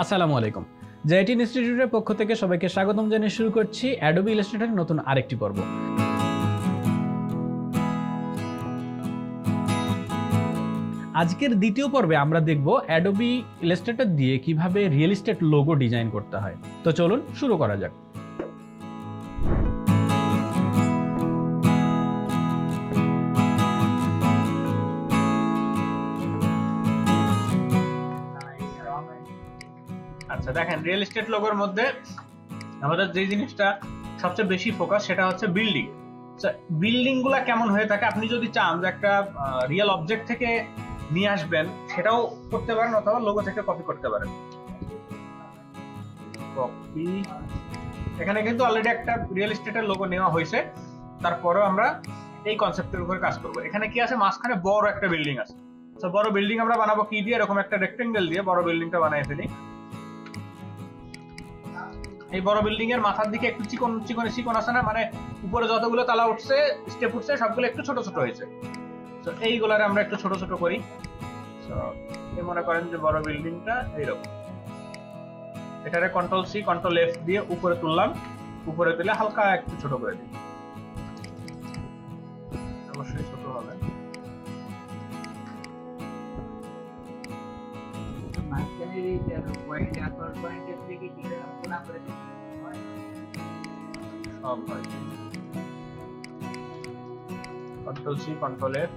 আসসালামু আলাইকুম। জিটিনস্টিটিউটের পক্ষ থেকে সবাইকে স্বাগতম জানিয়ে শুরু করছি অ্যাডোবি ইলাস্ট্রেটরের নতুন আরেকটি পর্ব। আজকের দ্বিতীয় পর্বে আমরা দেখব অ্যাডোবি ইলাস্ট্রেটর দিয়ে কিভাবে রিয়েল এস্টেট লোগো ডিজাইন করতে হয়। তো চলুন শুরু করা যাক। আচ্ছা দেখেন, রিয়েল এস্টেট লোগোর মধ্যে আমাদের যে জিনিসটা সবচেয়ে বেশি ফোকাস সেটা হচ্ছে বিল্ডিং। বিল্ডিং গুলা কেমন হয়ে থাকে, আপনি যদি চান যে একটা রিয়েল অবজেক্ট থেকে নিয়ে আসবেন সেটাও করতে পারেন, অথবা লোগো থেকে কপি করতে পারেন। কপি, এখানে কিন্তু অলরেডি একটা রিয়েল এস্টেটের লোগো নেওয়া হয়েছে, তারপরেও আমরা এই কনসেপ্টের উপরে কাজ করব। এখানে কি আছে, মাঝখানে বড় একটা বিল্ডিং আছে। তো বড় বিল্ডিং আমরা বানাবো কি দিয়ে, এরকম একটা রেক্টেঙ্গেল দিয়ে বড় বিল্ডিংটা বানিয়ে ফেলি। এই বড় বিল্ডিং এর মাথার দিকে একটু চিকন চিকন চিকন আছে না, মানে উপরে যতগুলো তালা উঠছে, স্টেপ উঠছে, সবগুলো একটু ছোট ছোট হয়েছে। তো এইগুলারে আমরা একটু ছোট ছোট করি। তো এই মনে করেন যে বড় বিল্ডিংটা এইরকম, এটারে কন্ট্রোল সি কন্ট্রোল এফ দিয়ে উপরে তুললাম, উপরে তুলে হালকা একটু ছোট করে দিই, অবশ্যই ছোট হবে। কন্ট্রোল সি কন্ট্রোল এফ,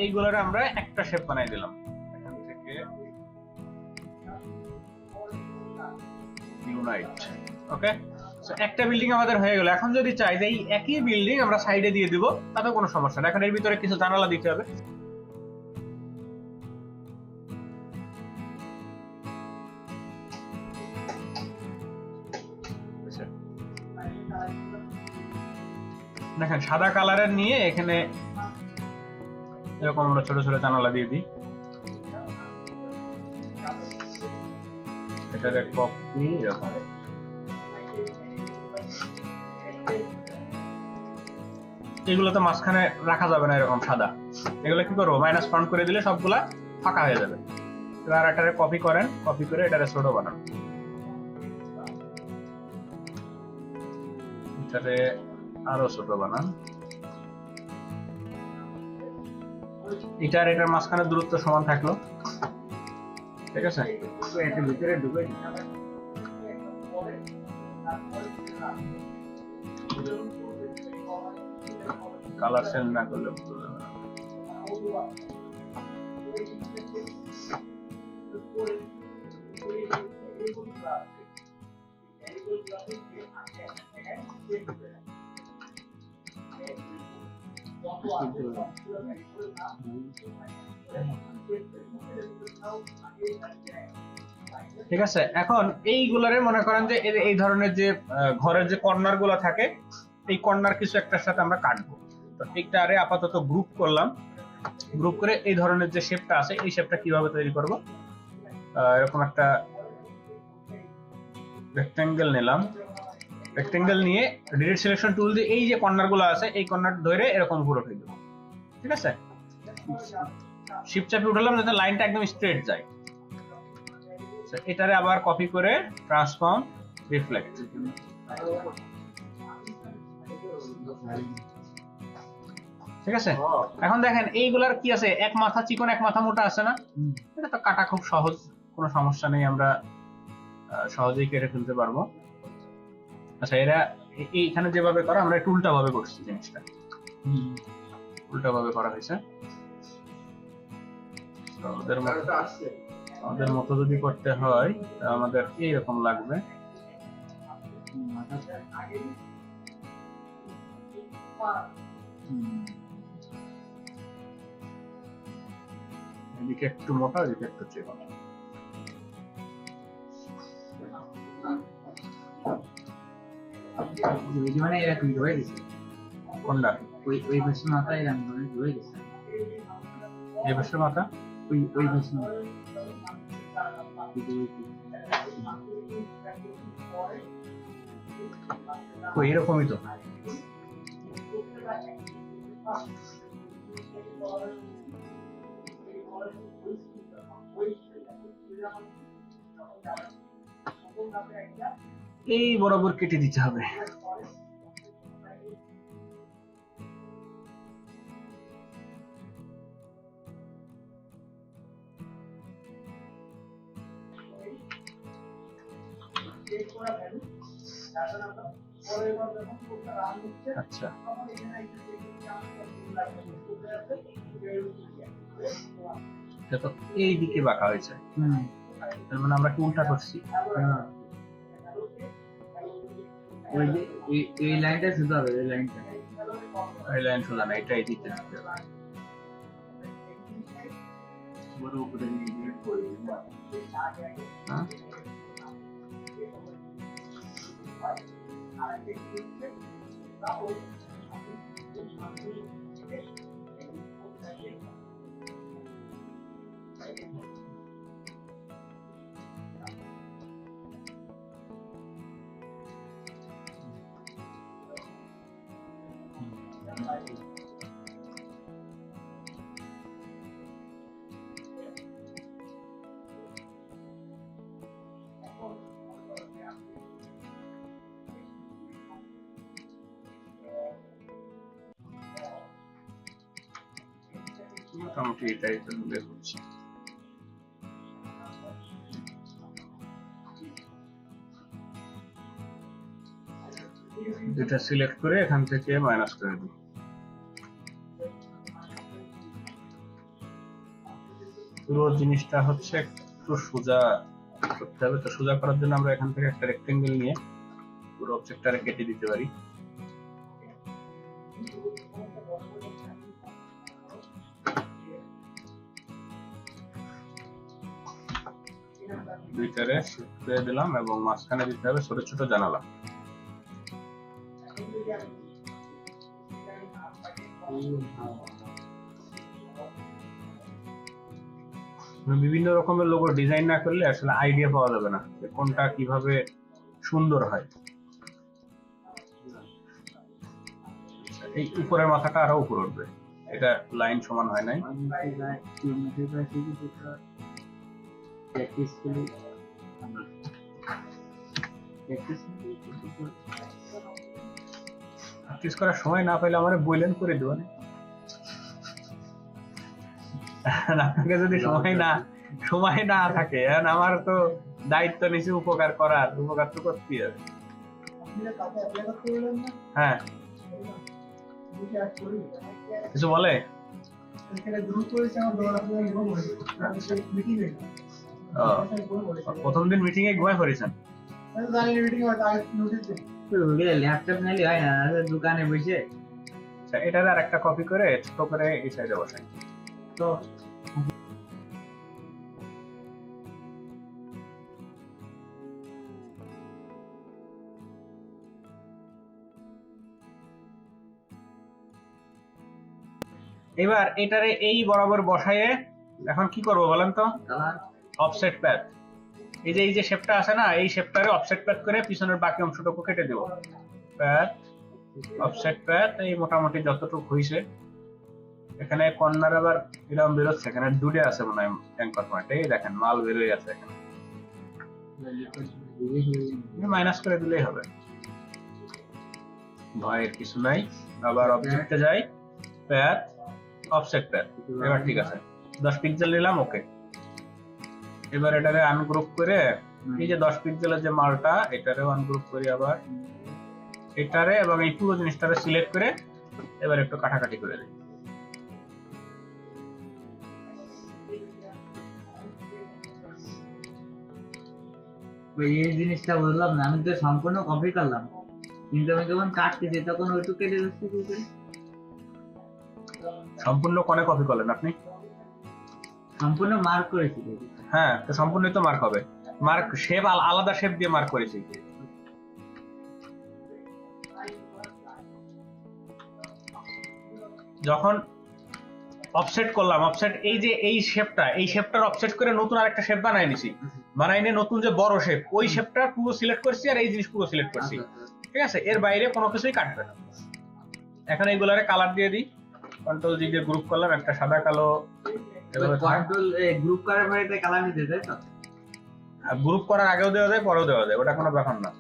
এইগুলোর আমরা একটা শেপ বানাই দিলাম। এখান থেকে ইউনাইট, ওকে। সো একটা বিল্ডিং আমাদের হয়ে গেল। এখন যদি চাই যে এই একই বিল্ডিং আমরা সাইডে দিয়ে দিব, তাতে কোনো সমস্যা না। এখন এর ভিতরে কিছু জানালা দিতে হবে। দেখেন সাদা কালারের নিয়ে এখানে এরকম আমরা ছোট ছোট জানালা দিয়ে দিই। এটার কপি এরকম। এগুলো তো মাঝখানে রাখা যাবে না এরকম সাদা, এগুলো কি করবো, মাইনাস ফন্ট করে দিলে সবগুলা ফাঁকা হয়ে যাবে। এবার এটারে কপি করেন, কপি করে এটারে ছোট বানান, এটারে আরো ছোট বানান। এটার মাঝখানে দূরত্ব সমান থাকলো, ঠিক আছে। এটার ভিতরে ঢুকে কালার চেঞ্জ না করলে ঠিক আছে। এখন এইগুলারে মনে করেন যে এই ধরনের যে ঘরের যে কর্নার গুলো থাকে, এই কর্নার কিছু একটার সাথে আমরা কাটবো। তো এইটারে আপাতত গ্রুপ করলাম, গ্রুপ করে এই ধরনের যে শেপটা আছে এই শেপটা কিভাবে তৈরি করব, এরকম একটা রেক্টেঙ্গেল নিলাম। রেক্টেঙ্গেল নিয়ে ডিলিট সিলেকশন টুল দিয়ে এই যে কর্নার গুলো আছে এই কর্নার ধরে এরকম উপরে উঠে দেবো, ঠিক আছে। শিফট চাপে উঠালাম যাতে লাইনটা একদম স্ট্রেট যায়। এটারে আবার কপি করে ট্রান্সফর্ম রিফ্লেক্ট, ঠিক আছে। এখন দেখেন এইগুলার কি আছে, এক মাথা চিকন এক মাথা মোটা আছে না, এটা তো কাটা খুব সহজ, কোনো সমস্যা নেই, আমরা সহজেই কেটে ফেলতে পারবো। আচ্ছা, এরা এইখানে যেভাবে করা, আমরা একটু উল্টা ভাবে করছি জিনিসটা, উল্টা ভাবে করা হয়েছে। আমাদের মতো যদি করতে হয় আমাদের এইরকম লাগবে। এদিকে একটু মোটা, এদিকে একটু চিকন। মানে এরকম ধরে গেছে কোনটা? ওই পাশে মাথায় এরকম ধরে গেছে। এই পাশের মাথা ওই পাশে ওই এরকমই তো। এই বরাবর কেটে দিতে হবে। আচ্ছা তো এই দিকে বাঁকা হয়েছে, তার মানে আমরা কি উল্টা করছি? ওই যে এই লাইনটা সোজা হবে, এই লাইন সোজা না, এটাই দিতে দিতে হবে। মোটামুটি এটাই তো বের হচ্ছে। এটা সিলেক্ট করে এখান থেকে মাইনাস করে দিই। পুরো জিনিসটা হচ্ছে একটু সোজা করতে হবে। তো সোজা করার জন্য আমরা এখান থেকে একটা রেক্টেঙ্গেল নিয়ে পুরো অবজেক্টটারে কেটে দিতে পারি। দুইটারে শিফট করে দিলাম এবং মাঝখানে দিতে হবে ছোট ছোট জানালা। বিভিন্ন রকমের লোগো ডিজাইন না করলে আসলে আইডিয়া পাওয়া যাবে না যে কোনটা কিভাবে সুন্দর হয়। এই উপরের মাথাটা আরো উপরে উঠবে, এটা লাইন সমান হয় নাই। প্র্যাকটিস করার সময় না পাইলে আমার বইলেন করে দেবেন। আপনাকে যদি সময় না থাকে, আমার তো দায়িত্ব নিচে উপকার করার, উপকার তো করতেই হবে। হ্যাঁ কিছু বলে? প্রথম দিন মিটিং এ ঘুমায় পড়েছেন? ল্যাপটপ নিলে হয় না, দোকানে বসে। এটার আর একটা কপি করে ছোট করে এই সাইডে বসাই। তো এবার এটারে এই বরাবর বসায়ে এখন কি করব বলেন তো? Offset path. এই যে শেপটা আছে না, এই শেপটারে অফসেট প্যাথ করে পিছনের বাকি অংশটুকু কেটে দেব। প্যাথ অফসেট প্যাথ এই মোটামুটি যতটুকু হইছে। এখানে কর্নার আবার এরকম বেরোচ্ছে, এখানে দুটো আছে মনে হয় অ্যাঙ্কর পয়েন্ট। এই দেখেন মাল বেরোয় আছে এখানে, মাইনাস করে দিলেই হবে, ভয়ের কিছু নাই। আবার অবজেক্টে যাই, প্যাথ অফসেট প্যাথ। এবার ঠিক আছে, 10 পিক্সেল নিলাম, ওকে। এবার এটারে আনগ্রুপ করে এই যে 10 পিক্সেলের যে মালটা, এটারে আনগ্রুপ করি আবার এটারে, এবং এই পুরো জিনিসটারে সিলেক্ট করে এবার একটু কাটাকাটি করে দিই। এই জিনিসটা বুঝলাম না, আমি তো সম্পূর্ণ কপি করলাম, কিন্তু আমি যখন কাটতেছি তখন ওইটুকু কেটে যাচ্ছে। সম্পূর্ণ কোণে কপি করলেন আপনি? সম্পূর্ণ মার্ক করেছি। হ্যাঁ, তো সম্পূর্ণ তো মার্ক হবে। মার্ক শেপ আলাদা শেপ দিয়ে মার্ক করেছি। যখন অফসেট করলাম, অফসেট এই যে এই শেপটার অফসেট করে নতুন আরেকটা শেপ বানাই নিছি, বানাই নিয়ে নতুন যে বড় শেপ ওই শেপটা পুরো সিলেক্ট করছি আর এই জিনিস পুরো সিলেক্ট করছি, ঠিক আছে? এর বাইরে কোনো কিছুই কাটবে না। এখন এইগুলারে কালার দিয়ে দিই, কন্ট্রোল জি দিয়ে গ্রুপ করলাম, একটা সাদা কালো, কন্ট্রোল গ্রুপ করার পরে এটা কালার দিতে তাই তো? গ্রুপ করার আগেও দেওয়া যায় পরেও দেওয়া যায়, ওটা কোনো ব্যাপার না।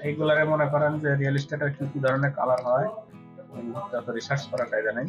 এইগুলারে মনে করেন যে রিয়েল এস্টেটের কি ধরনের কালার হয় তত রিসার্চ করার কায়দা নেই,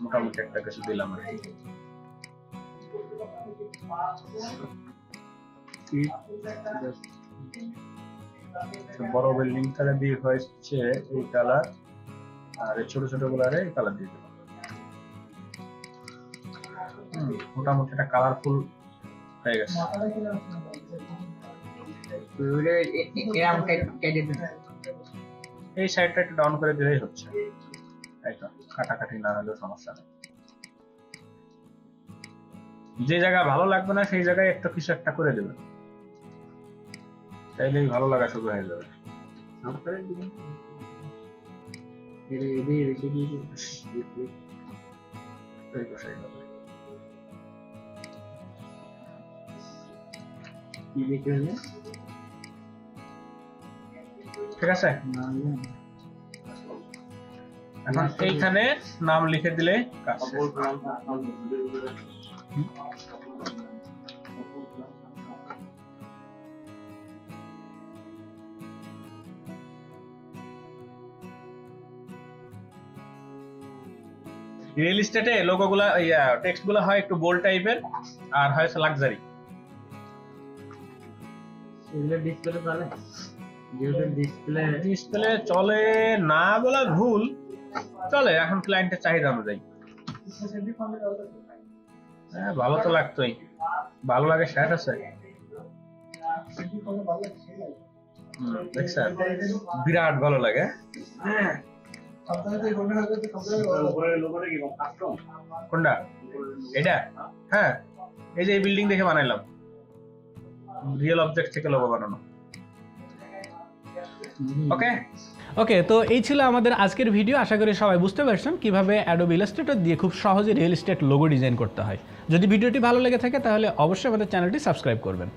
মোটামুটি একটা কিছু দিলাম আর কি। বড় বিল্ডিং তাহলে দিয়ে হয়েছে এই কালার, আর ছোট ছোট গুলারে এই কালার দিয়ে দিলাম। মোটামুটি একটা কালারফুল হয়ে গেছে। এই সাইডটা একটু ডাউন করে দিলেই হচ্ছে, তাই তো, কাটাকাটি না হলেও সমস্যা নেই। যে জায়গা ভালো লাগবে না সেই জায়গায় একটা কিছু একটা করে দেবে, তাইলেই ভালো লাগা শুরু হয়ে যাবে। ঠিক আছে, এখন এইখানে নাম লিখে দিলে কাজ শেষ। রিয়েল এস্টেটে লোগোগুলা টেক্সট গুলো হয় একটু বোল্ড টাইপের আর হয় লাক্সারি। ডিসপ্লে চলে না বলা ভুল, চলে এখন ক্লায়েন্টের চাহিদা অনুযায়ী। হ্যাঁ ভালো তো লাগতোই, ভালো লাগে সেট আছে। দেখছেন বিরাট ভালো লাগে। কোনটা এটা? হ্যাঁ এই যে এই বিল্ডিং দেখে বানাইলাম, রিয়েল অবজেক্ট থেকে লোগো বানানো। ওকে, তো এই ছিল আমাদের আজকের ভিডিও। আশা করি সবাই বুঝতে পারছেন কিভাবে অ্যাডোবি ইলাস্ট্রেটর দিয়ে খুব সহজে রিয়েল এস্টেট লোগো ডিজাইন করতে হয়। যদি ভিডিওটি ভালো লেগে থাকে তাহলে অবশ্যই আমাদের চ্যানেলটি সাবস্ক্রাইব করবেন।